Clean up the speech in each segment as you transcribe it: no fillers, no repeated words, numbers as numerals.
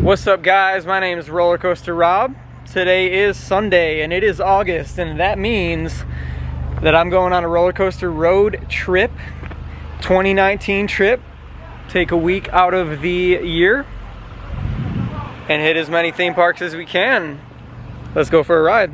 What's up, guys? My name is Roller Coaster Rob. Today is Sunday and it is August, and that means that I'm going on a roller coaster road trip, 2019 trip. Take a week out of the year and hit as many theme parks as we can. Let's go for a ride.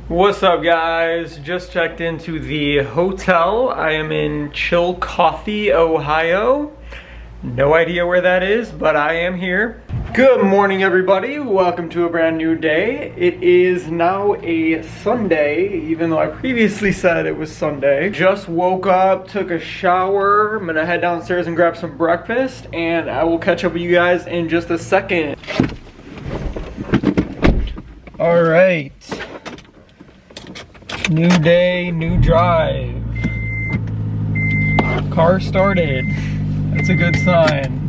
What's up, guys? Just checked into the hotel. I am in Chillicothe, Ohio. No idea where that is, but I am here. Good morning, everybody. Welcome to a brand new day. It is now a Sunday, even though I previously said it was Sunday. Just woke up, took a shower. I'm gonna head downstairs and grab some breakfast, and I will catch up with you guys in just a second. All right. New day, new drive. Car started. That's a good sign.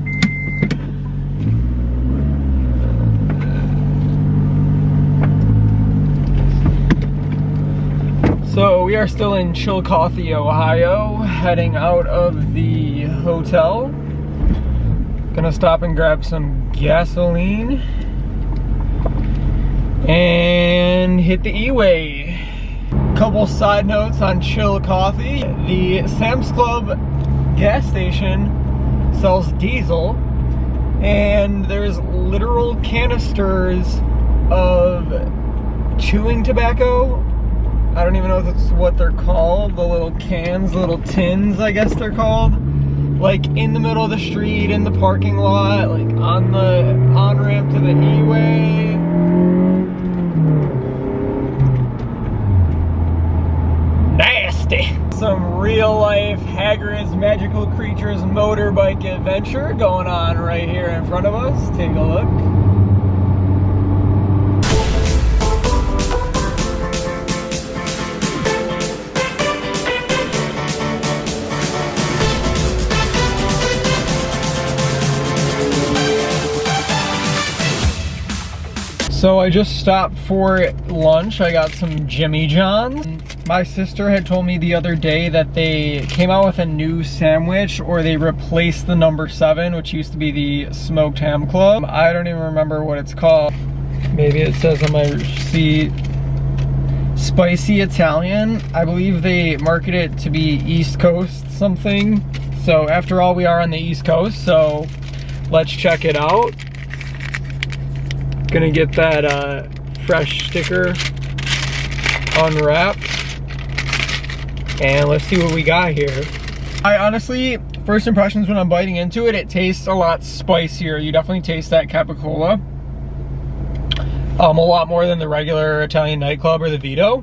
So we are still in Chillicothe, Ohio, heading out of the hotel. Gonna stop and grab some gasoline and hit the E-way. Couple side notes on Chillicothe. The Sam's Club gas station sells diesel, and there's literal canisters of chewing tobacco. I don't even know if that's what they're called. The little cans, little tins, I guess they're called. Like in the middle of the street, in the parking lot, like on the on-ramp to the E-way. Some real life Hagrid's Magical Creatures motorbike adventure going on right here in front of us. Take a look. So I just stopped for lunch. I got some Jimmy John's. My sister had told me the other day that they came out with a new sandwich, or they replaced the number 7, which used to be the smoked ham club. I don't even remember what it's called. Maybe it says on my receipt, spicy Italian. I believe they market it to be East Coast something. So after all, we are on the East Coast, so let's check it out. Gonna get that fresh sticker unwrapped. And let's see what we got here. I honestly, first impressions when I'm biting into it, it tastes a lot spicier. You definitely taste that capicola. A lot more than the regular Italian nightclub or the Vito.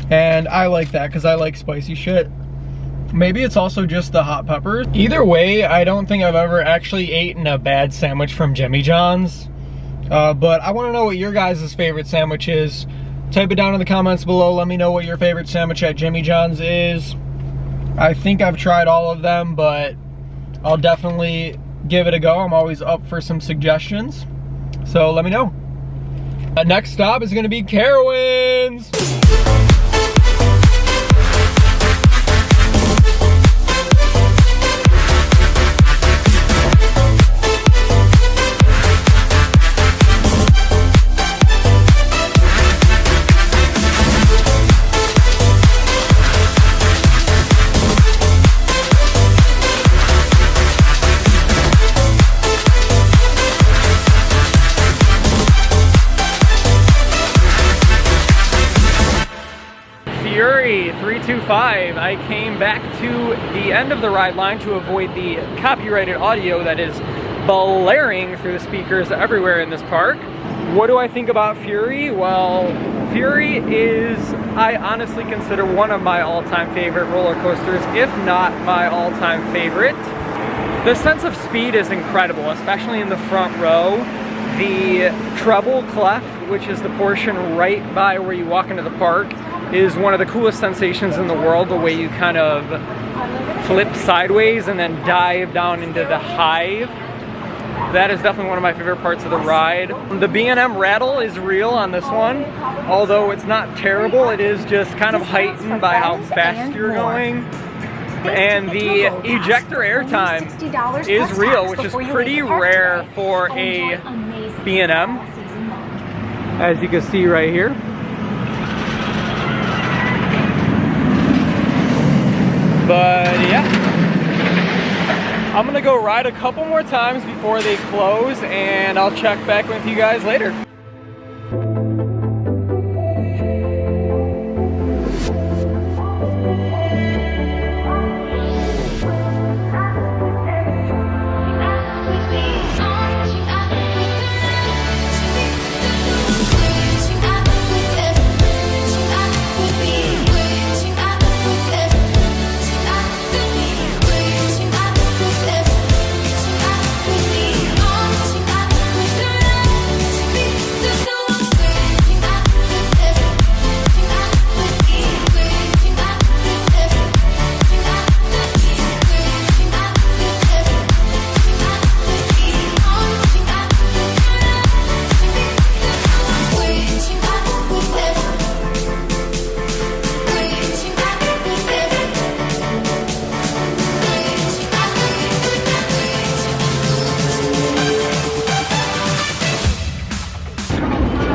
And I like that because I like spicy shit. Maybe it's also just the hot peppers. Either way, I don't think I've ever actually eaten a bad sandwich from Jimmy John's. But I want to know what your guys' favorite sandwich is. Type it down in the comments below. Let me know what your favorite sandwich at Jimmy John's is. I think I've tried all of them, but I'll definitely give it a go. I'm always up for some suggestions. So let me know. Next stop is going to be Carowinds. Fury 325. I came back to the end of the ride line to avoid the copyrighted audio that is blaring through the speakers everywhere in this park. What do I think about Fury? Well, Fury is, I honestly consider, one of my all-time favorite roller coasters, if not my all-time favorite. The sense of speed is incredible, especially in the front row. The treble clef, which is the portion right by where you walk into the park, is one of the coolest sensations in the world, the way you kind of flip sideways and then dive down into the hive. That is definitely one of my favorite parts of the ride. The B&M rattle is real on this one, although it's not terrible. It is just kind of heightened by how fast you're going. And the ejector airtime is real, which is pretty rare for a B&M, as you can see right here. But yeah, I'm gonna go ride a couple more times before they close, and I'll check back with you guys later.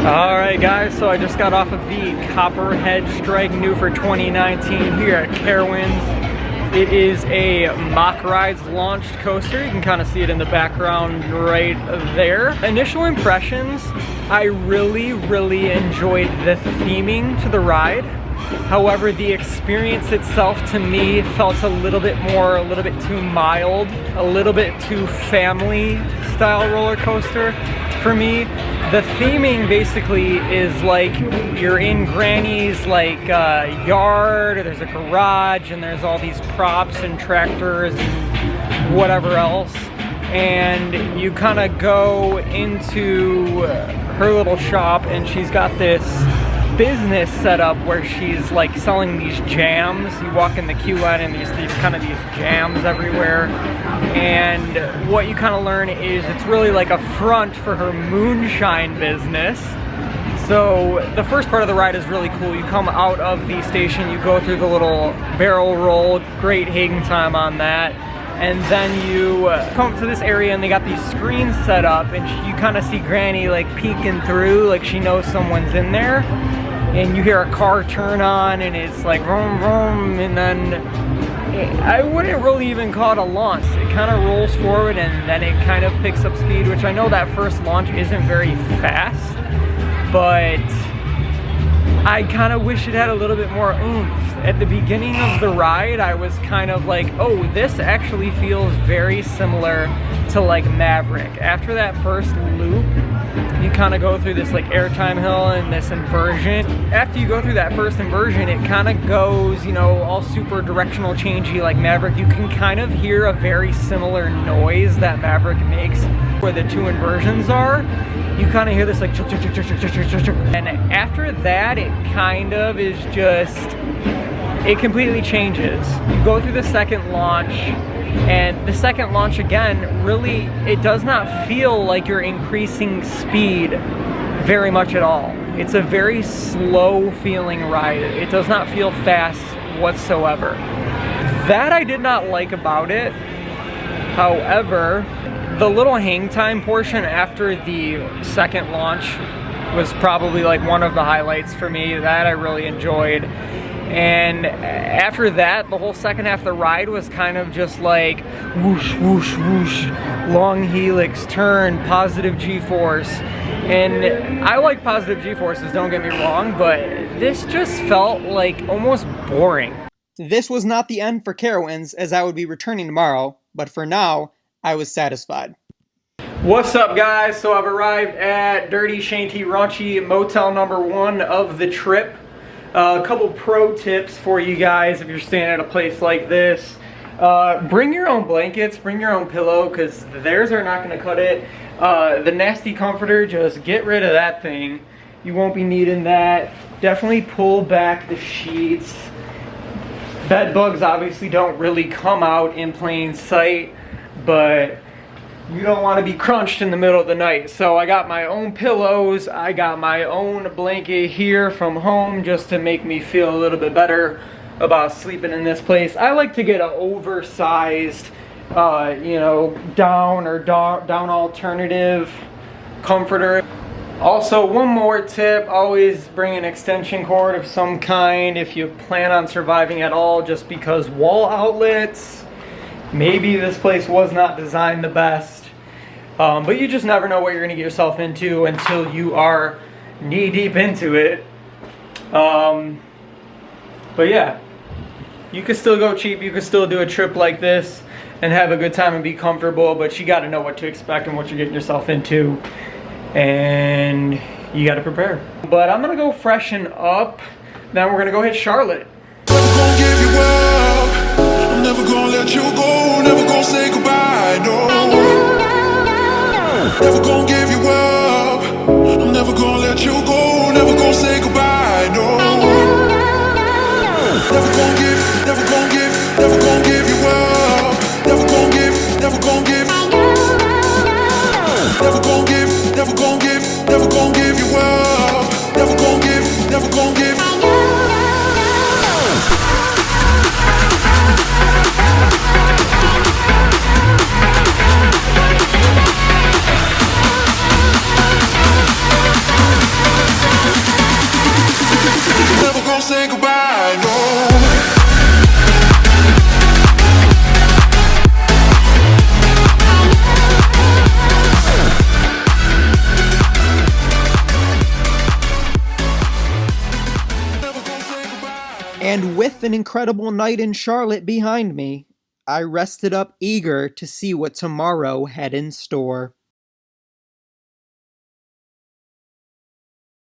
Alright guys, so I just got off of the Copperhead Strike new for 2019 here at Carowinds. It is a Mock Rides launched coaster. You can kind of see it in the background right there. Initial impressions, I really enjoyed the theming to the ride. However, the experience itself to me felt a little bit too mild, a little bit too family style roller coaster for me. The theming basically is like you're in Granny's like yard, or there's a garage, and there's all these props and tractors and whatever else, and you kind of go into her little shop, and she's got this business set up where she's like selling these jams. You walk in the queue line and these jams everywhere, and what you kind of learn is it's really like a front for her moonshine business. So the first part of the ride is really cool. You come out of the station, you go through the little barrel roll, great hang time on that, and then you come up to this area and they got these screens set up, and you kind of see Granny like peeking through, like she knows someone's in there, and you hear a car turn on and it's like vroom vroom, and then I wouldn't really even call it a launch. It kind of rolls forward and then it kind of picks up speed, which I know that first launch isn't very fast, but I kind of wish it had a little bit more oomph. At the beginning of the ride, I was kind of like, oh, this actually feels very similar to like Maverick. After that first loop, you kind of go through this like airtime hill and this inversion. After you go through that first inversion, it kind of goes, you know, all super directional changey like Maverick. You can kind of hear a very similar noise that Maverick makes where the two inversions are. You kind of hear this like chuk, chuk, chuk, chuk, chuk, chuk, chuk, chuk. And after that, it kind of is just, it completely changes. You go through the second launch, and the second launch again, really, it does not feel like you're increasing speed very much at all. It's a very slow feeling ride. It does not feel fast whatsoever. That I did not like about it. However, the little hang time portion after the second launch was probably like one of the highlights for me. That I really enjoyed. And after that, the whole second half of the ride was kind of just like whoosh, whoosh, whoosh, long helix, turn, positive G-force. And I like positive G-forces, don't get me wrong, but this just felt like almost boring. This was not the end for Carowinds, as I would be returning tomorrow, but for now, I was satisfied. What's up, guys? So I've arrived at Dirty Shanty Raunchy Motel number 1 of the trip. A couple pro tips for you guys if you're staying at a place like this. Bring your own blankets, bring your own pillow, because theirs are not going to cut it. The nasty comforter, just get rid of that thing. You won't be needing that. Definitely pull back the sheets. Bed bugs obviously don't really come out in plain sight, but you don't want to be crunched in the middle of the night. So I got my own pillows. I got my own blanket here from home just to make me feel a little bit better about sleeping in this place. I like to get an oversized, you know, down alternative comforter. Also, one more tip, always bring an extension cord of some kind if you plan on surviving at all, just because wall outlets, maybe this place was not designed the best, but you just never know what you're going to get yourself into until you are knee deep into it. But yeah, you could still go cheap, you could still do a trip like this and have a good time and be comfortable, but you got to know what to expect and what you're getting yourself into. And you got to prepare. But I'm gonna go freshen up. Then we're gonna go hit Charlotte. Never gonna give you up. I'm never gonna let you go. Never gonna say goodbye. No. Never gonna give you up. I'm never gonna let you go. Never gonna say goodbye. No. Never gonna give. Never gonna give. Never gonna give you up. Never gonna give. Never gonna give. Never gonna give, never gonna give, never gonna give you up. Never gonna give, never gonna give. Never gonna say goodbye, no. And with an incredible night in Charlotte behind me, I rested up eager to see what tomorrow had in store.